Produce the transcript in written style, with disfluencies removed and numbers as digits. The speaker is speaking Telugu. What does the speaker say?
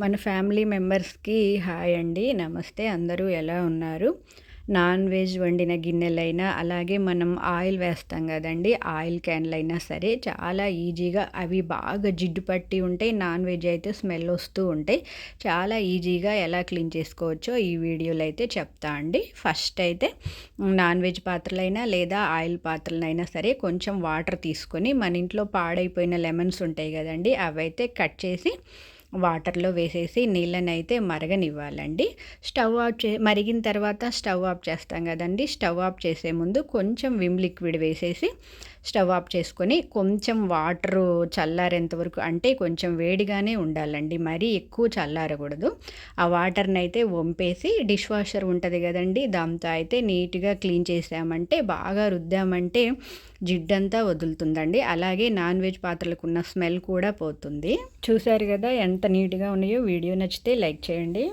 మన ఫ్యామిలీ మెంబర్స్కి హాయ్ అండి, నమస్తే. అందరూ ఎలా ఉన్నారు? నాన్ వెజ్ వండిన గిన్నెలైనా, అలాగే మనం ఆయిల్ వేస్తాం కదండి, ఆయిల్ క్యాన్లైనా సరే చాలా ఈజీగా అవి బాగా జిడ్డు పట్టి ఉంటాయి. నాన్ వెజ్ అయితే స్మెల్ వస్తూ ఉంటాయి. చాలా ఈజీగా ఎలా క్లీన్ చేసుకోవచ్చో ఈ వీడియోలో అయితే చెప్తా అండి. ఫస్ట్ అయితే నాన్ వెజ్ పాత్రలైనా లేదా ఆయిల్ పాత్రలైనా సరే కొంచెం వాటర్ తీసుకొని, మన ఇంట్లో పాడైపోయిన లెమన్స్ ఉంటాయి కదండి, అవైతే కట్ చేసి వాటర్లో వేసేసి నీళ్ళనైతే మరగనివ్వాలండి. స్టవ్ ఆఫ్ మరిగిన తర్వాత స్టవ్ ఆఫ్ చేస్తాం కదండి. స్టవ్ ఆఫ్ చేసే ముందు కొంచెం విమ్ లిక్విడ్ వేసేసి స్టవ్ ఆఫ్ చేసుకొని కొంచెం వాటరు చల్లారేంత వరకు, అంటే కొంచెం వేడిగానే ఉండాలండి, మరీ ఎక్కువ చల్లారకూడదు. ఆ వాటర్ని అయితే వంపేసి డిష్ వాషర్ ఉంటుంది కదండి, దాంతో అయితే నీట్గా క్లీన్ చేసామంటే, బాగా రుద్దామంటే జిడ్డంతా వదులుతుందండి. అలాగే నాన్ వెజ్ పాత్రలకు ఉన్న స్మెల్ కూడా పోతుంది. చూసారు కదా ఎంత నీట్గా ఉన్నాయో. వీడియో నచ్చితే లైక్ చేయండి.